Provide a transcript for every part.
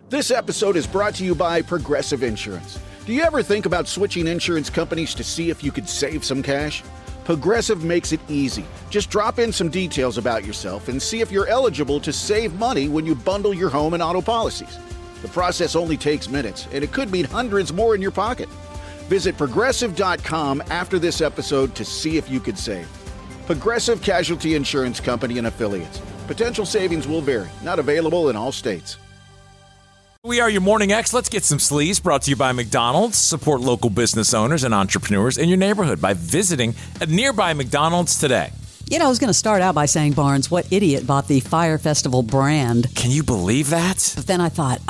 This episode is brought to you by Progressive Insurance. Do you ever think about switching insurance companies to see if you could save some cash? Progressive makes it easy. Just drop in some details about yourself and see if you're eligible to save money when you bundle your home and auto policies. The process only takes minutes, and it could mean hundreds more in your pocket. Visit Progressive.com after this episode to see if you could save. Progressive Casualty Insurance Company and Affiliates. Potential savings will vary. Not available in all states. We are your Morning X. Let's get some Sleaze, brought to you by McDonald's. Support local business owners and entrepreneurs in your neighborhood by visiting a nearby McDonald's today. You know, I was going to start out by saying, Barnes, what idiot bought the Fire Festival brand? Can you believe that? But then I thought,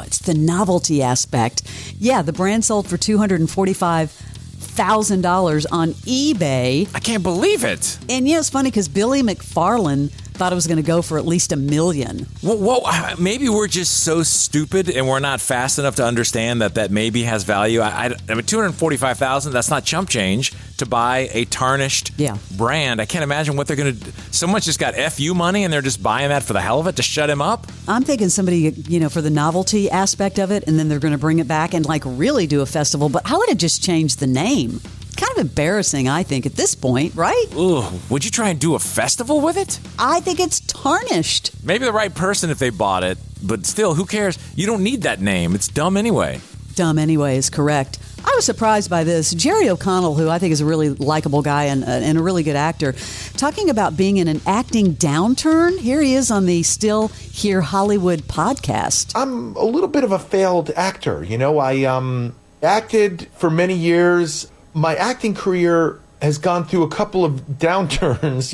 it's the novelty aspect. Yeah, the brand sold for $245,000 on eBay. I can't believe it. And yeah, it's funny because Billy McFarlane thought it was going to go for at least $1 million. Well, maybe we're just so stupid and we're not fast enough to understand that maybe has value. I mean, $245,000, that's not chump change to buy a Tarnished brand. I can't imagine what they're going to do. Someone's just got FU money and they're just buying that for the hell of it to shut him up? I'm thinking somebody, for the novelty aspect of it, and then they're going to bring it back and really do a festival. But how would it just change the name? Kind of embarrassing, I think, at this point, right? Ooh, would you try and do a festival with it? I think it's Tarnished. Maybe the right person if they bought it, but still, who cares? You don't need that name. It's dumb anyway. Dumb anyway is correct. I was surprised by this. Jerry O'Connell, who I think is a really likable guy and a really good actor, talking about being in an acting downturn. Here he is on the Still Here Hollywood podcast. I'm a little bit of a failed actor. I acted for many years. My acting career has gone through a couple of downturns,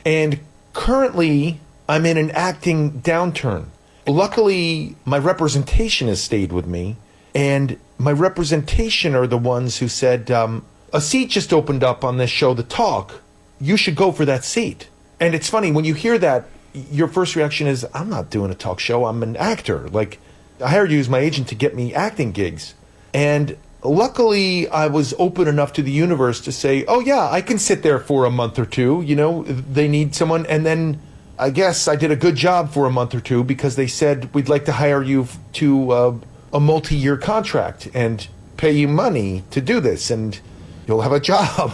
and currently I'm in an acting downturn. Luckily, my representation has stayed with me, and my representation are the ones who said, a seat just opened up on this show, The Talk. You should go for that seat. And it's funny, when you hear that, your first reaction is, I'm not doing a talk show, I'm an actor. I hired you as my agent to get me acting gigs. And luckily, I was open enough to the universe to say, oh, yeah, I can sit there for a month or two. They need someone. And then I guess I did a good job for a month or two because they said, we'd like to hire you to a multi-year contract and pay you money to do this, and you'll have a job.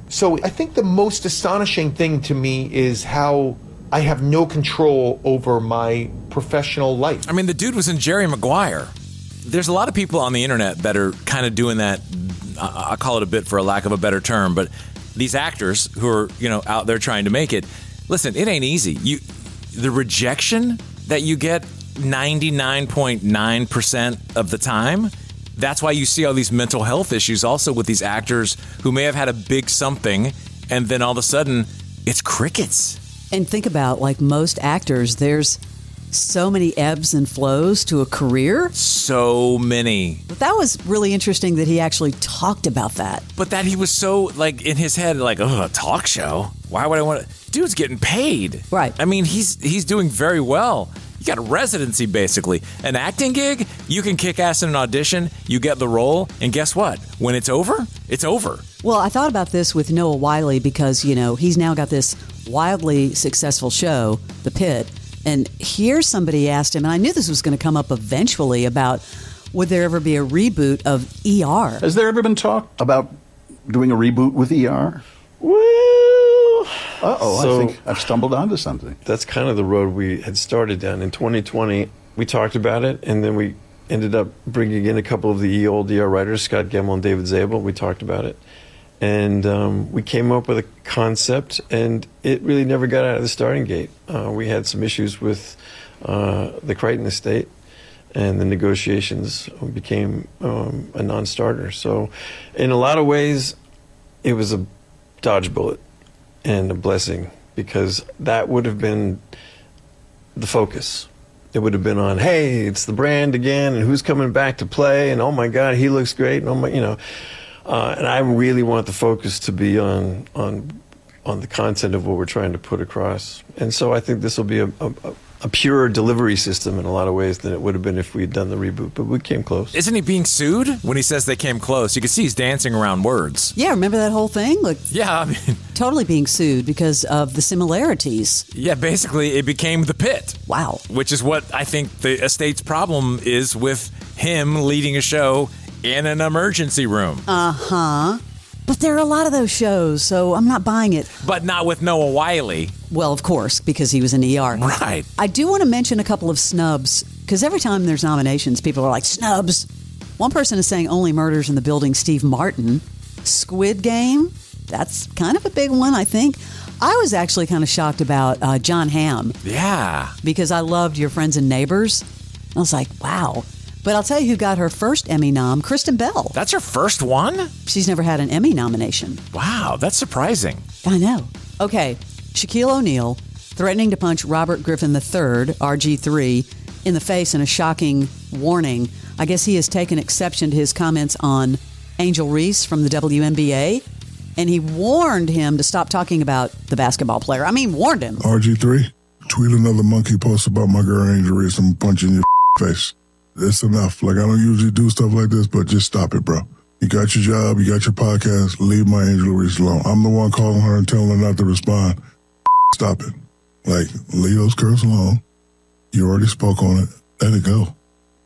So I think the most astonishing thing to me is how I have no control over my professional life. I mean, the dude was in Jerry Maguire. There's a lot of people on the internet that are kind of doing that. I'll call it a bit for a lack of a better term, but these actors who are, out there trying to make it, listen, it ain't easy. The rejection that you get 99.9% of the time, that's why you see all these mental health issues also with these actors who may have had a big something and then all of a sudden it's crickets. And think about, most actors, there's so many ebbs and flows to a career. So many. But that was really interesting that he actually talked about that. But that he was so, in his head, a talk show? Why would I want to? Dude's getting paid. Right. I mean, he's doing very well. You got a residency, basically. An acting gig, you can kick ass in an audition, you get the role, and guess what? When it's over, it's over. Well, I thought about this with Noah Wiley because, he's now got this wildly successful show, The Pit. And here somebody asked him, and I knew this was going to come up eventually, about would there ever be a reboot of ER? Has there ever been talk about doing a reboot with ER? Well, I think I've stumbled onto something. That's kind of the road we had started down. In 2020, we talked about it, and then we ended up bringing in a couple of the old ER writers, Scott Gemmell and David Zabel. We talked about it. And we came up with a concept, and it really never got out of the starting gate. We had some issues with the Crichton estate, and the negotiations became a non-starter. So in a lot of ways, it was a dodge bullet and a blessing, because that would have been the focus. It would have been on, hey, it's the brand again, and who's coming back to play, and oh my God, he looks great, and oh my, and I really want the focus to be on the content of what we're trying to put across. And so I think this will be a a purer delivery system in a lot of ways than it would have been if we had done the reboot, but we came close. Isn't he being sued when he says they came close? You can see he's dancing around words. Yeah, remember that whole thing? Like, yeah, I mean, totally being sued because of the similarities. Yeah, basically it became the Pit. Wow. Which is what I think the estate's problem is with him leading a show in an emergency room. Uh-huh. But there are a lot of those shows, so I'm not buying it. But not with Noah Wyle. Well, of course, because he was in ER. Right. I do want to mention a couple of snubs, because every time there's nominations, people are like, snubs. One person is saying Only Murders in the Building, Steve Martin. Squid Game, that's kind of a big one, I think. I was actually kind of shocked about John Hamm. Yeah. Because I loved Your Friends and Neighbors. I was like, wow. But I'll tell you who got her first Emmy nom, Kristen Bell. That's her first one? She's never had an Emmy nomination. Wow, that's surprising. I know. Okay, Shaquille O'Neal threatening to punch Robert Griffin III, RG3, in the face in a shocking warning. I guess he has taken exception to his comments on Angel Reese from the WNBA, and he warned him to stop talking about the basketball player. I mean, warned him. RG3, tweet another monkey post about my girl Angel Reese and punch in your face. It's enough. Like, I don't usually do stuff like this, but just stop it, bro. You got your job, you got your podcast, leave my Angel Reese alone. I'm the one calling her and telling her not to respond. Stop it. Like, leave those girls alone. You already spoke on it. Let it go.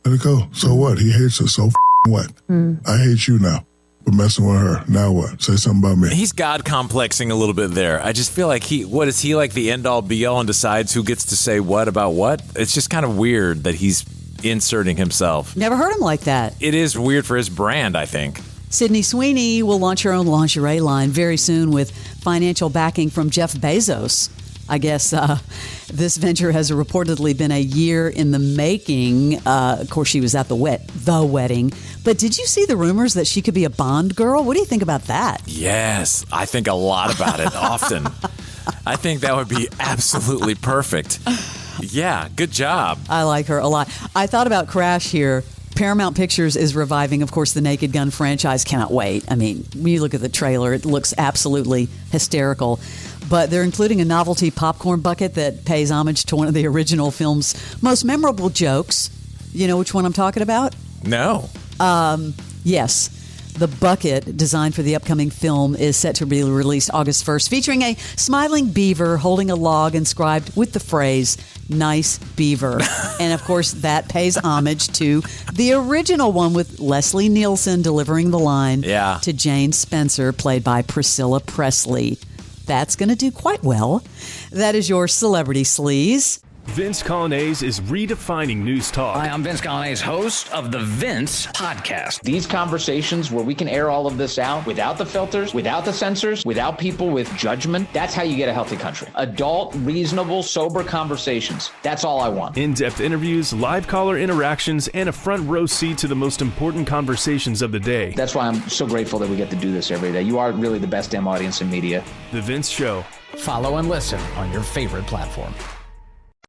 Let it go. So what? He hates her. So what? I hate you now for messing with her. Now what? Say something about me. He's God complexing a little bit there. I just feel like what is he like the end all be all and decides who gets to say what about what? It's just kind of weird that he's inserting himself. Never heard him like that. It is weird for his brand, I think. Sydney Sweeney will launch her own lingerie line very soon with financial backing from Jeff Bezos. I guess this venture has reportedly been a year in the making. Of course, she was at the wedding. But did you see the rumors that she could be a Bond girl? What do you think about that? Yes, I think a lot about it often. I think that would be absolutely perfect. Yeah, good job. I like her a lot. I thought about Crash here. Paramount Pictures is reviving, of course, the Naked Gun franchise. Cannot wait. I mean, when you look at the trailer, it looks absolutely hysterical. But they're including a novelty popcorn bucket that pays homage to one of the original film's most memorable jokes. You know which one I'm talking about? No. Yes. The bucket, designed for the upcoming film, is set to be released August 1st, featuring a smiling beaver holding a log inscribed with the phrase, "Nice beaver." And, of course, that pays homage to the original one with Leslie Nielsen delivering the line to Jane Spencer, played by Priscilla Presley. That's going to do quite well. That is your Celebrity Sleaze. Vince Colonnese is redefining news talk. Hi, I'm Vince Colonnese, host of the Vince Podcast. These conversations where we can air all of this out without the filters, without the censors, without people with judgment, that's how you get a healthy country. Adult, reasonable, sober conversations. That's all I want. In-depth interviews, live caller interactions, and a front row seat to the most important conversations of the day. That's why I'm so grateful that we get to do this every day. You are really the best damn audience in media. The Vince Show. Follow and listen on your favorite platform.